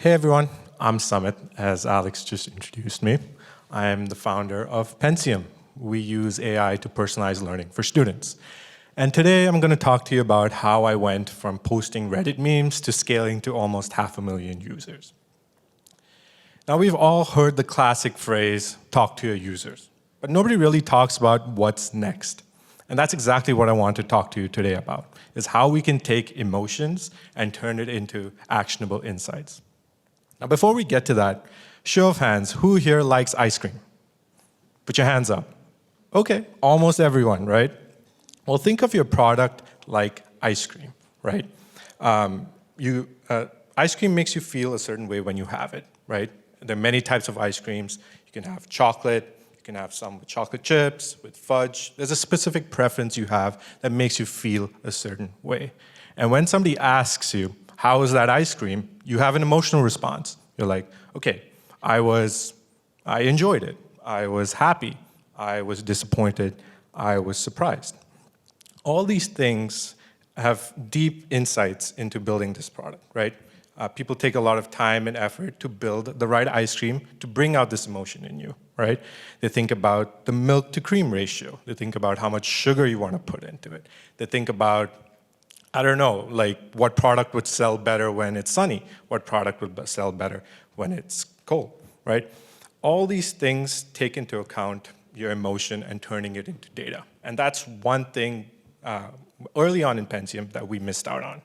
Hey everyone, I'm Samit, as Alex just introduced me. I am the founder of Penseum. We use AI to personalize learning for students. And today I'm going to talk to you about how I went from posting Reddit memes to scaling to almost 500,000 users. Now we've all heard the classic phrase, talk to your users, but nobody really talks about what's next. And that's exactly what I want to talk to you today about, is how we can take emotions and turn it into actionable insights. Now, before we get to that, show of hands, who here likes ice cream? Put your hands up. Okay, almost everyone, right? Well, think of your product like ice cream, right? Ice cream makes you feel a certain way when you have it, right? There are many types of ice creams. You can have chocolate, you can have some with chocolate chips, with fudge. There's a specific preference you have that makes you feel a certain way. And when somebody asks you, how is that ice cream? You have an emotional response. You're like, okay, I enjoyed it. I was happy. I was disappointed. I was surprised. All these things have deep insights into building this product, right? People take a lot of time and effort to build the right ice cream to bring out this emotion in you, right? They think about the milk to cream ratio. They think about how much sugar you want to put into it. They think about, I don't know, like what product would sell better when it's sunny? What product would sell better when it's cold, right? All these things take into account your emotion and turning it into data. And that's one thing early on in Penseum that we missed out on.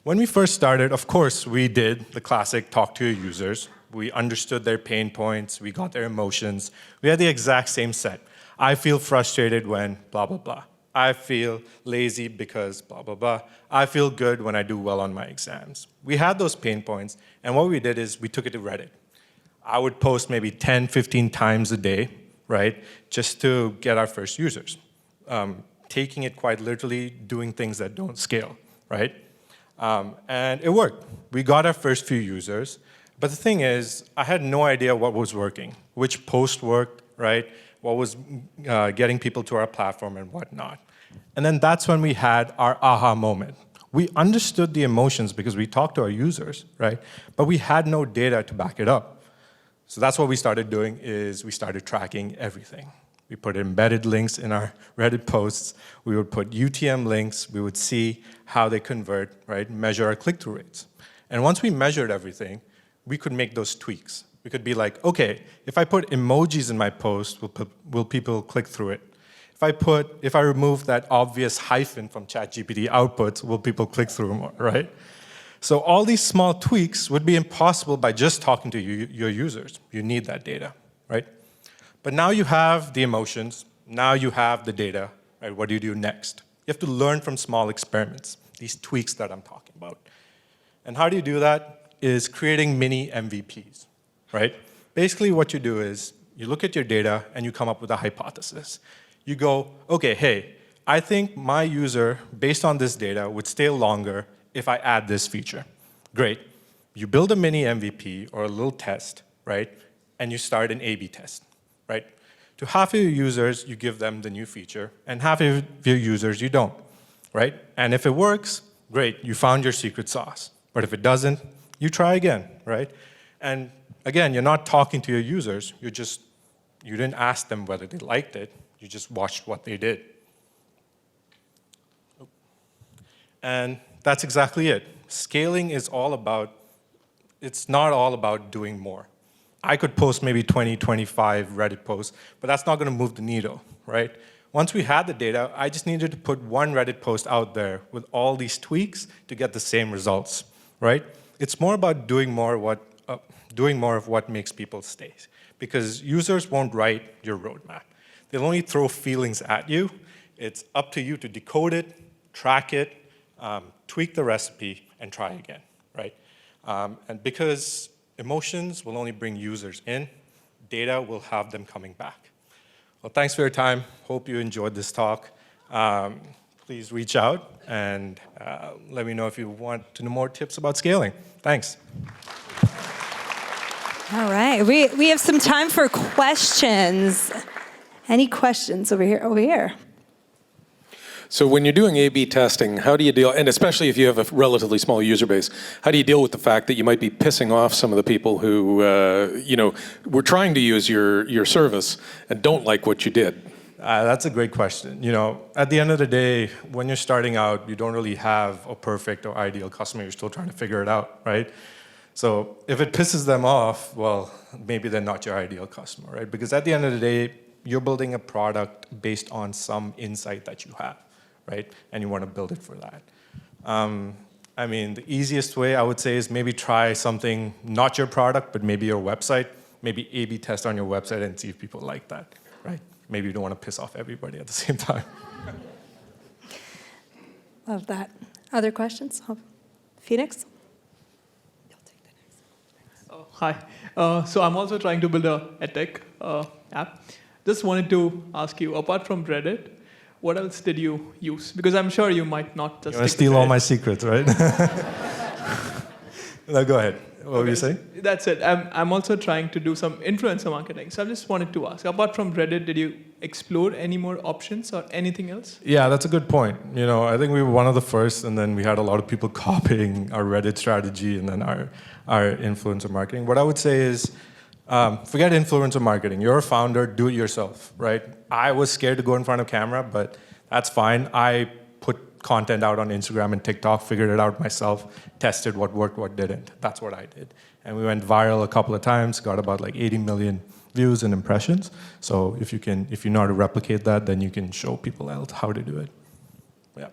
When we first started, of course, we did the classic talk to your users. We understood their pain points. We got their emotions. We had the exact same set. I feel frustrated when blah, blah, blah. I feel lazy because blah, blah, blah. I feel good when I do well on my exams. We had those pain points, and what we did is we took it to Reddit. I would post maybe 10, 15 times a day, right, just to get our first users. Taking it quite literally, doing things that don't scale, right? And it worked. We got our first few users, but the thing is, I had no idea what was working, which post worked, right? What was getting people to our platform and whatnot. And then that's when we had our aha moment. We understood the emotions because we talked to our users, right? But we had no data to back it up. So that's what we started doing is we started tracking everything. We put embedded links in our Reddit posts. We would put UTM links. We would see how they convert, right? Measure our click-through rates. And once we measured everything, we could make those tweaks. We could be like, okay, if I put emojis in my post, will people click through it? If I remove that obvious hyphen from ChatGPT outputs, will people click through more, right? So all these small tweaks would be impossible by just talking to your users. You need that data, right? But now you have the emotions, now you have the data, right? What do you do next? You have to learn from small experiments, these tweaks that I'm talking about. And how do you do that? Is creating mini MVPs. Right? Basically what you do is you look at your data and you come up with a hypothesis. You go, okay, hey, I think my user, based on this data, would stay longer if I add this feature. Great. You build a mini MVP or a little test, right? And you start an A/B test, right? To half of your users, you give them the new feature, and half of your users, you don't, right? And if it works, great, you found your secret sauce. But if it doesn't, you try again, right? And again, you're not talking to your users. You didn't ask them whether they liked it. You just watched what they did. And that's exactly it. Scaling is it's not all about doing more. I could post maybe 20, 25 Reddit posts, but that's not going to move the needle, right? Once we had the data, I just needed to put one Reddit post out there with all these tweaks to get the same results, right? It's more about doing more of what makes people stay. Because users won't write your roadmap. They'll only throw feelings at you. It's up to you to decode it, track it, tweak the recipe, and try again, right? And because emotions will only bring users in, data will have them coming back. Well, thanks for your time. Hope you enjoyed this talk. Please reach out and let me know if you want to know more tips about scaling. Thanks. All right, we have some time for questions. Any questions over here? Over here. So when you're doing A/B testing, how do you deal, and especially if you have a relatively small user base, how do you deal with the fact that you might be pissing off some of the people who, were trying to use your service and don't like what you did? That's a great question. At the end of the day, when you're starting out, you don't really have a perfect or ideal customer. You're still trying to figure it out, right? So if it pisses them off, well, maybe they're not your ideal customer, right? Because at the end of the day, you're building a product based on some insight that you have, right? And you want to build it for that. The easiest way I would say is maybe try something, not your product, but maybe your website. Maybe A/B test on your website and see if people like that, right? Maybe you don't want to piss off everybody at the same time. Love that. Other questions? Phoenix? Hi. So I'm also trying to build a EdTech app. Just wanted to ask you, apart from Reddit, what else did you use? Because I'm sure you might not just. You want to steal all my secrets, right? No, go ahead. What were you saying? That's it. I'm also trying to do some influencer marketing. So I just wanted to ask, apart from Reddit, did you explore any more options or anything else? Yeah, that's a good point. I think we were one of the first, and then we had a lot of people copying our Reddit strategy and then our influencer marketing. What I would say is, forget influencer marketing. You're a founder, do it yourself, right? I was scared to go in front of camera, but that's fine. I put content out on Instagram and TikTok, figured it out myself, tested what worked, what didn't. That's what I did. And we went viral a couple of times, got about like 80 million views and impressions. So if you know how to replicate that, then you can show people else how to do it. Yeah.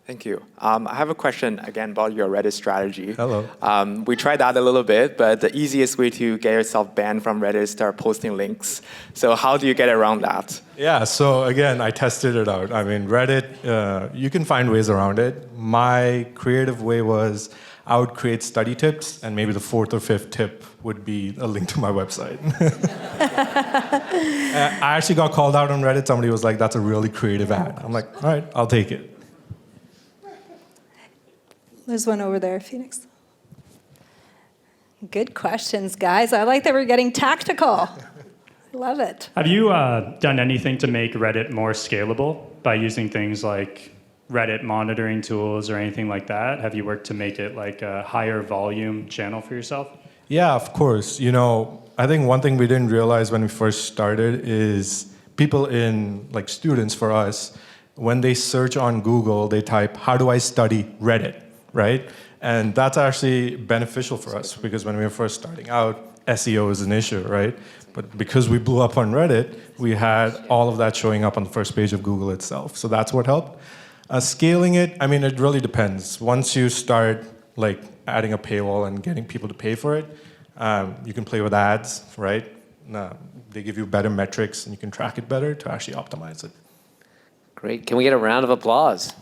Thank you. I have a question again about your Reddit strategy. Hello. We tried that a little bit, but the easiest way to get yourself banned from Reddit is start posting links. So how do you get around that? Yeah, so again, I tested it out. Reddit, you can find ways around it. My creative way was I would create study tips, and maybe the fourth or fifth tip would be a link to my website. I actually got called out on Reddit. Somebody was like, that's a really creative ad. I'm like, all right, I'll take it. There's one over there, Phoenix. Good questions, guys. I like that we're getting tactical. Love it. Have you done anything to make Reddit more scalable by using things like Reddit monitoring tools or anything like that? Have you worked to make it like a higher volume channel for yourself? Yeah, of course. I think one thing we didn't realize when we first started is people like students for us, when they search on Google, they type, how do I study Reddit, right? And that's actually beneficial for us because when we were first starting out, SEO is an issue, right? But because we blew up on Reddit, we had all of that showing up on the first page of Google itself. So that's what helped. Scaling it, it really depends. Once you start adding a paywall and getting people to pay for it, you can play with ads, right? They give you better metrics and you can track it better to actually optimize it. Great. Can we get a round of applause?